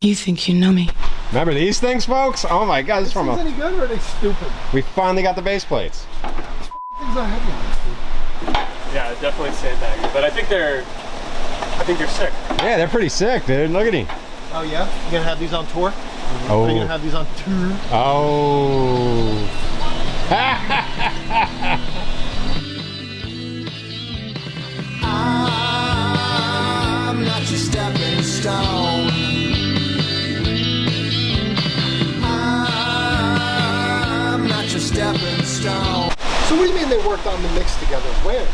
You think you know me. Remember these things, folks? Oh my God, this is from any good or are they stupid? We finally got the base plates. Things are heavy on this, dude. Yeah, definitely sandbagging. But I think they're sick. Yeah, they're pretty sick, dude. Look at him. Oh yeah? You gonna have these on tour? Oh. Are you gonna have these on tour? Oh. I'm not your stepping stone. I'm not your stepping stone. So what do you mean they worked on the mix together? Where?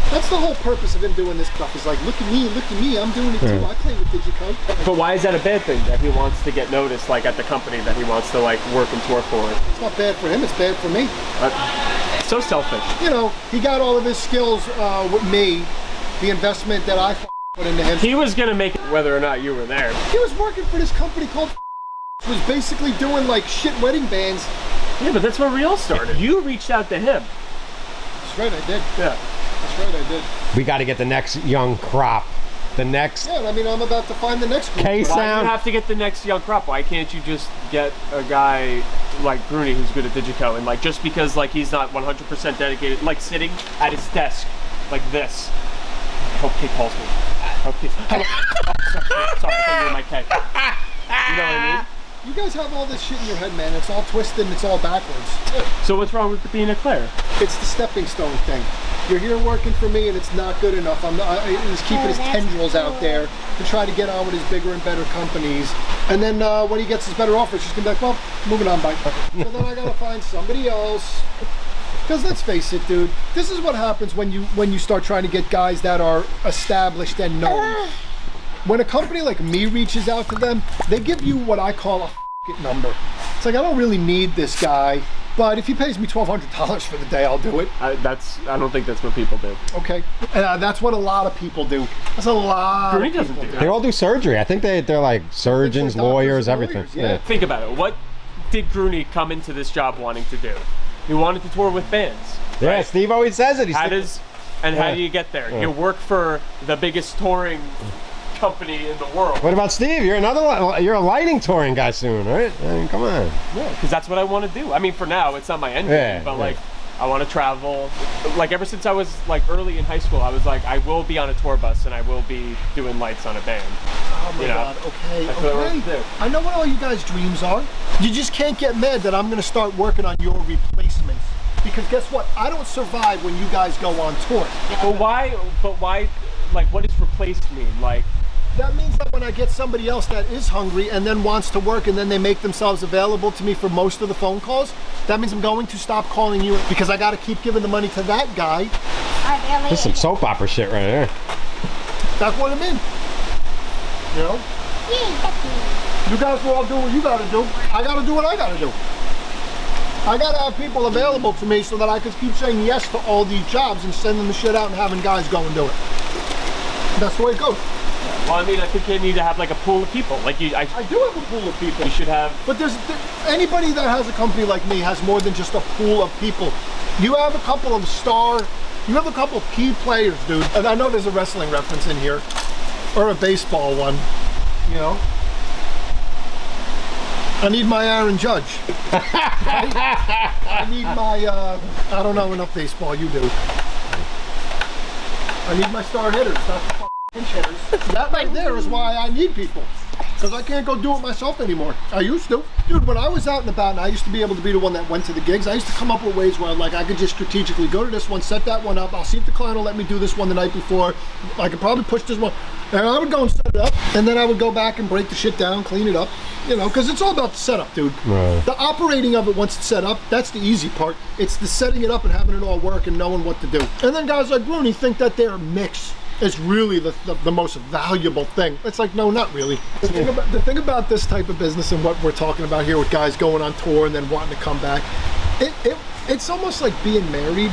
That's the whole purpose of him doing this stuff. Is like, look at me, I'm doing it too. I play with Digicode. But why is that a bad thing that he wants to get noticed, like at the company that he wants to like work and tour for? It's not bad for him, it's bad for me. So selfish. You know, he got all of his skills with me, the investment that I put into him. He was gonna make it whether or not you were there. He was working for this company called was basically doing like shit wedding bands. Yeah, but that's where we all started. You reached out to him. That's right, I did. Yeah. That's right, I did. We got to get the next young crop. The next. Yeah, I mean, I'm about to find the next group. KSound. Why do you have to get the next young crop? Why can't you just get a guy like Grunie who's good at Digico and like just because like he's not 100% dedicated, like sitting at his desk like this. I hope Kate calls me. I hope Kate. Oh, sorry, I thought you were my Kate. You know what I mean? You guys have all this shit in your head, man. It's all twisted and it's all backwards. So what's wrong with being a Claire? It's the stepping stone thing. You're here working for me and it's not good enough. He's keeping his tendrils out there to try to get on with his bigger and better companies. And then when he gets his better offers, he's gonna be like, well, moving on, bye. So then I gotta find somebody else. Because let's face it, dude, this is what happens when you start trying to get guys that are established and known. When a company like me reaches out to them, they give you what I call a number. It's like, I don't really need this guy, but if he pays me $1,200 for the day, I'll do it. I don't think that's what people do. Okay, that's what a lot of people do. That's a lot Grunie of people doesn't do that. They all do surgery. I think they're like surgeons, they're doctors lawyers, and everything. lawyers, yeah. Think about it. What did Grunie come into this job wanting to do? He wanted to tour with bands. Yeah, right? Steve always says it. How do you get there? You work for the biggest touring company in the world. What about Steve? You're a lighting touring guy soon, right? I mean, come on. Yeah, because that's what I want to do. I mean, for now, it's not my end game, but like, I want to travel. Like, ever since I was like early in high school, I was like, I will be on a tour bus and I will be doing lights on a band. Oh my God, okay, That's what I want to do. I know what all you guys' dreams are. You just can't get mad that I'm gonna start working on your replacements. Because guess what? I don't survive when you guys go on tour. But why, like, what does replaced mean? Like, that means that when I get somebody else that is hungry and then wants to work and then they make themselves available to me for most of the phone calls, that means I'm going to stop calling you because I got to keep giving the money to that guy. This is some soap opera shit right here. That's what I mean. You know? You guys will all do what you got to do. I got to do what I got to do. I got to have people available to me so that I can keep saying yes to all these jobs and sending the shit out and having guys go and do it. That's the way it goes. well, I mean, I think you need to have like a pool of people. Like I do have a pool of people. You should have. But anybody that has a company like me has more than just a pool of people. You have a couple of you have a couple of key players, dude. And I know there's a wrestling reference in here, or a baseball one, you know. I need my Aaron Judge. I need my, I don't know enough baseball, you do. I need my star hitters, not the pinch hitters. That right there is why I need people. Because I can't go do it myself anymore. I used to. Dude, when I was out and about and I used to be able to be the one that went to the gigs, I used to come up with ways where like I could just strategically go to this one, set that one up, I'll see if the client will let me do this one the night before. I could probably push this one. And I would go and set it up, and then I would go back and break the shit down, clean it up. You know, because it's all about the setup, dude. Right. The operating of it once it's set up, that's the easy part. It's the setting it up and having it all work and knowing what to do. And then guys like Grunie think that their mix is really the most valuable thing. It's like, no, not really. The thing about this type of business and what we're talking about here with guys going on tour and then wanting to come back, it's almost like being married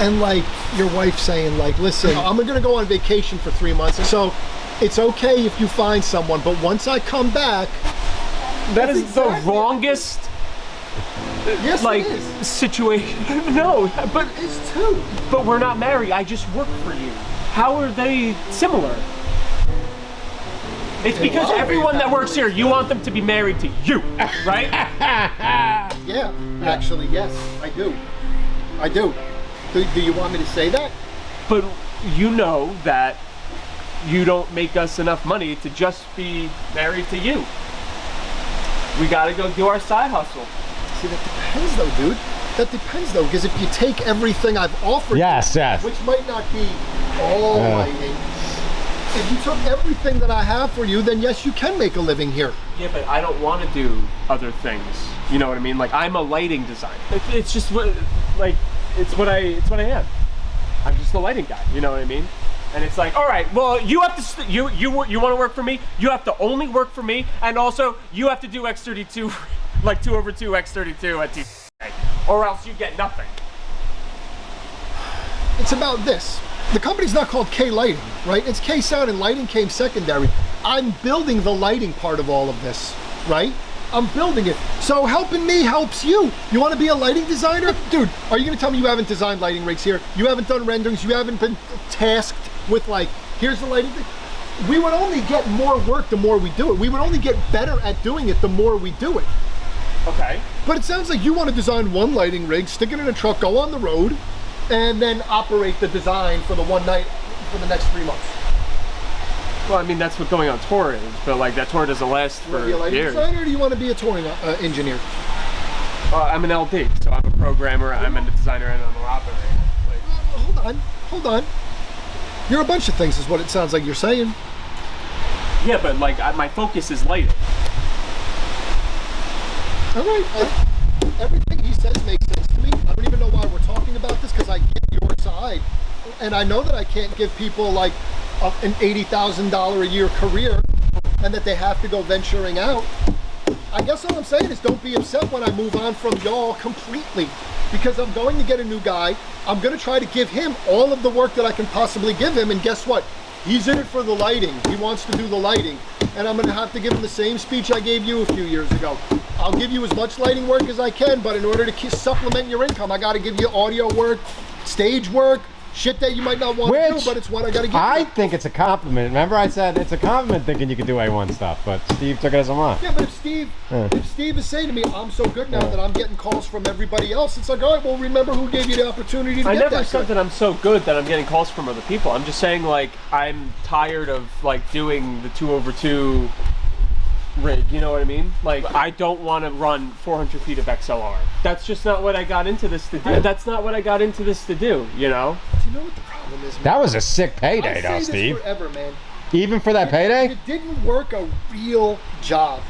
and like your wife saying like, listen, I'm gonna go on vacation for 3 months. So it's okay if you find someone, but once I come back, that is exactly the wrongest like situation. No, but it's too. But we're not married. I just work for you. How are they similar? It's because everyone that works here, you want them to be married to you, right? Yeah, actually, yes, I do. I do. Do you want me to say that? But you know that you don't make us enough money to just be married to you. We gotta go do our side hustle. See, that depends though, dude. That depends though, because if you take everything I've offered you, which might not be all lighting, if you took everything that I have for you, then yes, you can make a living here. Yeah, but I don't want to do other things. You know what I mean? Like, I'm a lighting designer. It's just what, like, it's what I am. I'm just the lighting guy. You know what I mean? And it's like, all right, well, you have to, you want to work for me? You have to only work for me, and also you have to do X32, like 2/2 X32 at TCA, or else you get nothing. It's about this. The company's not called K Lighting, right? It's KSound, and lighting came secondary. I'm building the lighting part of all of this, right? I'm building it. So helping me helps you. You want to be a lighting designer? Dude, are you going to tell me you haven't designed lighting rigs here? You haven't done renderings? You haven't been tasked with, like, here's the lighting thing? We would only get more work the more we do it. We would only get better at doing it the more we do it. Okay. But it sounds like you want to design one lighting rig, stick it in a truck, go on the road, and then operate the design for the one night for the next 3 months. Well, I mean, that's what going on tour is, but like that tour doesn't last for years. You want to be a lighting designer, or do you want to be a touring engineer? I'm an LD, so I'm a programmer, I'm a designer, and I'm an operator. Like, hold on. You're a bunch of things is what it sounds like you're saying. Yeah, but like my focus is lighting. All right. Everything he says makes sense to me. I don't even know why we're talking about this, because I get your side. And I know that I can't give people like an $80,000 a year career and that they have to go venturing out. I guess all I'm saying is don't be upset when I move on from y'all completely, because I'm going to get a new guy. I'm going to try to give him all of the work that I can possibly give him, and guess what? He's in it for the lighting. He wants to do the lighting, and I'm going to have to give him the same speech I gave you a few years ago. I'll give you as much lighting work as I can, but in order to supplement your income, I got to give you audio work, stage work, shit that you might not want to do, but it's what I got to give you. I think it's a compliment. Remember I said it's a compliment thinking you could do A1 stuff, but Steve took it as a mock. Yeah, but if Steve is saying to me, I'm so good now that I'm getting calls from everybody else, it's like, all right, well, remember who gave you the opportunity to get that. I never said that I'm so good that I'm getting calls from other people. I'm just saying, like, I'm tired of, like, doing the 2/2 rig, you know what I mean? Like, I don't want to run 400 feet of XLR. That's just not what I got into this to do. That's not what I got into this to do, you know? Do you know what the problem is, man? That was a sick payday, though, Steve. I say this forever, man. Even for that payday? You didn't work a real job.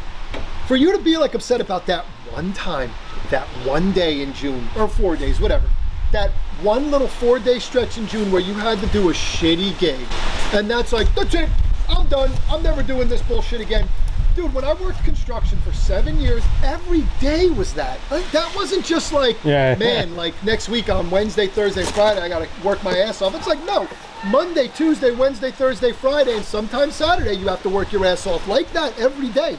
For you to be, like, upset about that one time, that one day in June, or 4 days, whatever, that one little 4-day stretch in June where you had to do a shitty gig, and that's like, that's it, I'm done, I'm never doing this bullshit again. Dude, when I worked construction for 7 years, every day was that. Like, that wasn't just like, man, like next week on Wednesday, Thursday, Friday, I gotta work my ass off. It's like, no, Monday, Tuesday, Wednesday, Thursday, Friday, and sometimes Saturday, you have to work your ass off like that every day.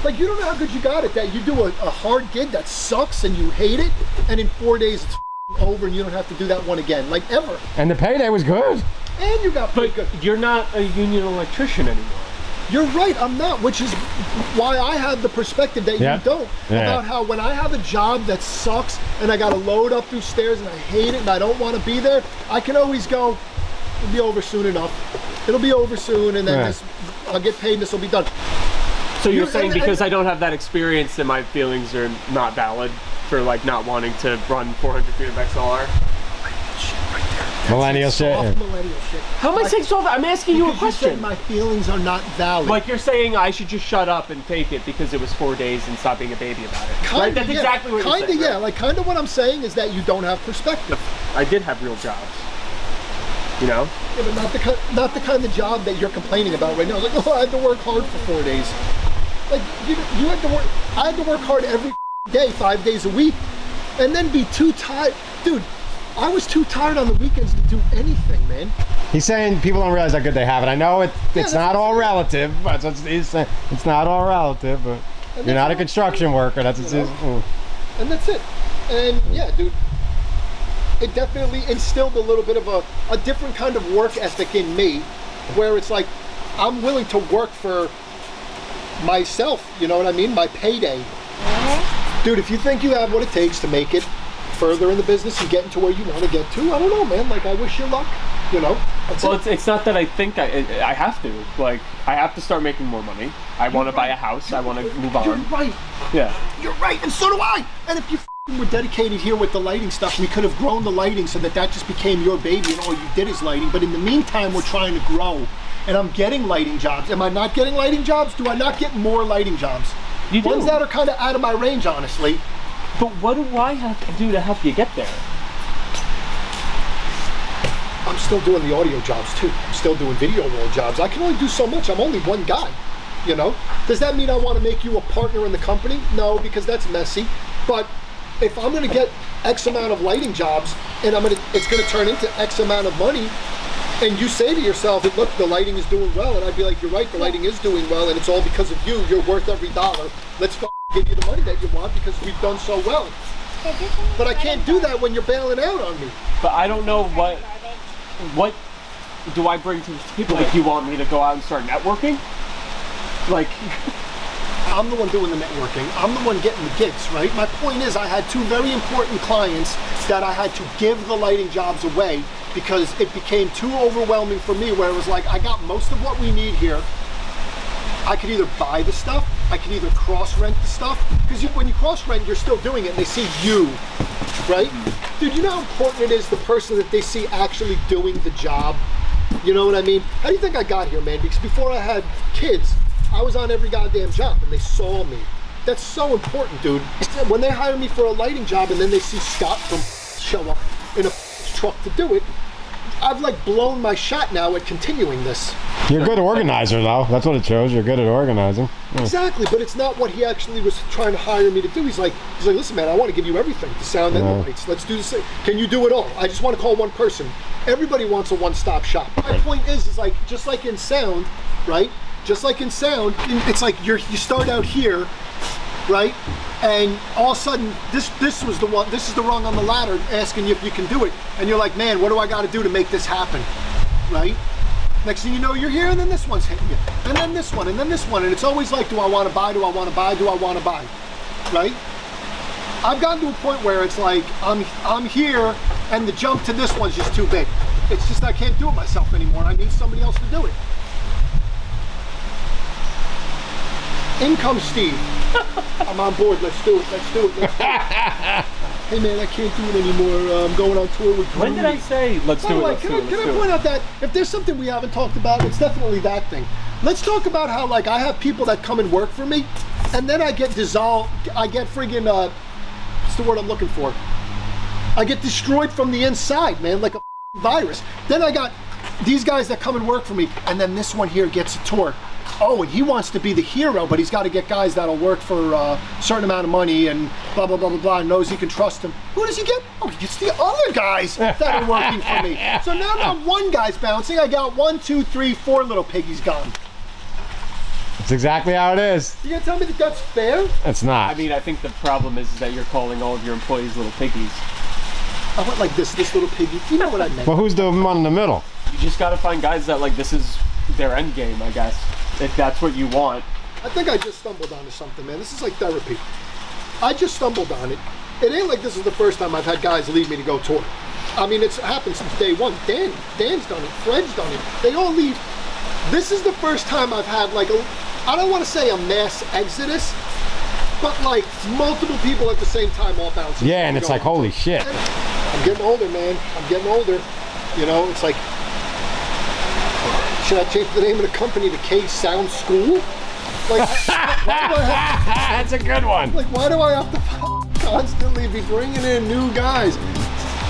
Like, you don't know how good you got it, that you do a hard gig that sucks and you hate it, and in 4 days it's over and you don't have to do that one again, like ever. And the payday was good. And you got pretty good. You're not a union electrician anymore. You're right, I'm not, which is why I have the perspective that you don't. About how when I have a job that sucks and I gotta load up these stairs and I hate it and I don't want to be there, I can always go, it'll be over soon enough. It'll be over soon, and then I'll get paid and this will be done. So you're saying because I don't have that experience that my feelings are not valid for like not wanting to run 400 feet of XLR? Millennial shit. Millennial shit. How am I saying soft? I'm asking you a question. You said my feelings are not valid. Like you're saying I should just shut up and take it because it was 4 days and stop being a baby about it. Kinda, right? That's exactly what you're saying. Yeah, right? like kind of what I'm saying is that you don't have perspective. I did have real jobs. You know? Yeah, but not the kind of job that you're complaining about right now. Like, oh, I had to work hard for 4 days. Like you had to work. I had to work hard every day, 5 days a week, and then be too tired, dude. I was too tired on the weekends to do anything, man. He's saying people don't realize how good they have it. I know it's not all relative, but he's saying it's not all relative, but you're not a construction worker. That's what it is. And that's it. And yeah, dude, it definitely instilled a little bit of a different kind of work ethic in me, where it's like, I'm willing to work for myself, you know what I mean? My payday. Dude, if you think you have what it takes to make it further in the business and get into where you want to get to, I don't know, man. Like, I wish you luck, you know? Well, it's not that I think I have to. Like, I have to start making more money. I want to buy a house. I want to move on. You're right. Yeah. You're right, and so do I. And if you were dedicated here with the lighting stuff, we could have grown the lighting so that just became your baby and all you did is lighting. But in the meantime, we're trying to grow. And I'm getting lighting jobs. Am I not getting lighting jobs? Do I not get more lighting jobs? You do. Ones that are kind of out of my range, honestly. But what do I have to do to help you get there? I'm still doing the audio jobs too. I'm still doing video roll jobs. I can only do so much. I'm only one guy, you know? Does that mean I want to make you a partner in the company? No, because that's messy. But if I'm going to get X amount of lighting jobs and it's going to turn into X amount of money, and you say to yourself, look, the lighting is doing well, and I'd be like, you're right, the lighting is doing well, and it's all because of you. You're worth every dollar. Let's give you the money that you want because we've done so well. But I can't do that when you're bailing out on me. But I don't know what do I bring to the table? Like, you want me to go out and start networking? Like, I'm the one doing the networking. I'm the one getting the gigs, right? My point is I had two very important clients that I had to give the lighting jobs away because it became too overwhelming for me, where it was like, I got most of what we need here. I could either buy the stuff, I could either cross-rent the stuff, because when you cross-rent, you're still doing it, and they see you, right? Dude, you know how important it is, the person that they see actually doing the job? You know what I mean? How do you think I got here, man? Because before I had kids, I was on every goddamn job, and they saw me. That's so important, dude. When they hire me for a lighting job, and then they see Scott from show up in a truck to do it, I've like blown my shot now at continuing this. You're a good organizer, though. That's what it shows. You're good at organizing. Exactly, but it's not what he actually was trying to hire me to do. He's like, listen, man, I want to give you everything, the sound and the lights. Let's do this. Can you do it all? I just want to call one person. Everybody wants a one-stop shop. My point is like, just like in sound, right? Just like in sound, it's like you start out here, right? And all of a sudden, this is the rung on the ladder asking you if you can do it. And you're like, man, what do I got to do to make this happen, right? Next thing you know, you're here, and then this one's hitting you. And then this one, and then this one. And it's always like, do I want to buy, do I want to buy, do I want to buy, right? I've gotten to a point where it's like, I'm here, and the jump to this one's just too big. It's just, I can't do it myself anymore. I need somebody else to do it. In comes Steve. I'm on board. Let's do it. Let's do it. Let's do it. Hey man, I can't do it anymore. I'm going on tour with Grunie. When did I say let's do it? Let's do it. Can I point out that if there's something we haven't talked about, it's definitely that thing. Let's talk about how like I have people that come and work for me, and then I get dissolved. I get friggin' what's the word I'm looking for? I get destroyed from the inside, man, like a virus. Then I got these guys that come and work for me, and then this one here gets a tour. Oh, and he wants to be the hero, but he's got to get guys that'll work for a certain amount of money and blah, blah, blah, blah, blah, and knows he can trust them. Who does he get? Oh, he gets the other guys that are working for me. So now not one guy's bouncing. I got 1, 2, 3, 4 little piggies gone. That's exactly how it is. You gonna tell me that that's fair? It's not. I mean, I think the problem is that you're calling all of your employees little piggies. I went like this little piggy. You know what I meant. Well, who's the one in the middle? You just got to find guys that like this is their end game, I guess. If that's what you want. I think I just stumbled onto something, man. This is like therapy. I just stumbled on it. It ain't like this is the first time I've had guys leave me to go tour. I mean, it's happened since day one. Dan's done it. Fred's done it. They all leave. This is the first time I've had like I don't want to say a mass exodus, but like multiple people at the same time all bouncing. Yeah, and it's like, holy shit. I'm getting older, man. I'm getting older. You know, it's like, should I change the name of the company to KSound School? Like, why do I have That's a good one. Like, why do I have to constantly be bringing in new guys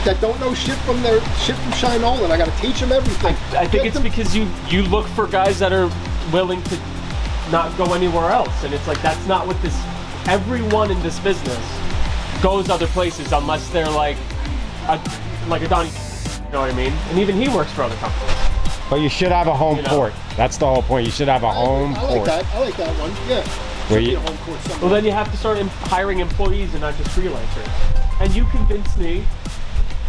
that don't know shit from Shinolan? I got to teach them everything. I think it's because you look for guys that are willing to not go anywhere else, and it's like that's not what this. Everyone in this business goes other places unless they're like a Donnie. You know what I mean? And even he works for other companies. But you should have a home port. That's the whole point. You should have a home port. I like that one. Yeah. Where you, home port somewhere. Well, then you have to start hiring employees and not just freelancers. And you convinced me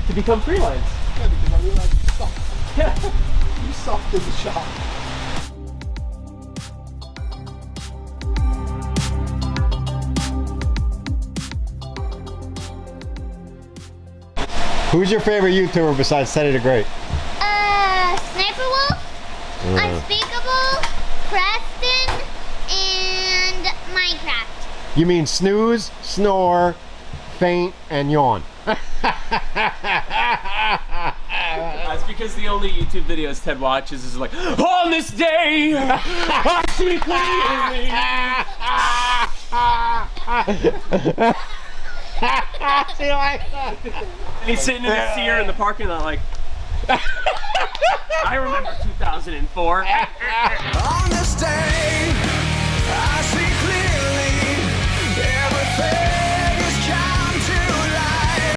to become freelance. Yeah, because I realized you sucked. Yeah. You sucked in the shop. Who's your favorite YouTuber besides Teddy the Great? Sniper Wolf, Unspeakable, Preston, and Minecraft. You mean snooze, snore, faint, and yawn. That's because the only YouTube videos Ted watches is like, on this day, I see clearly. And he's sitting in the seer in the parking lot like, I remember 2004. On this day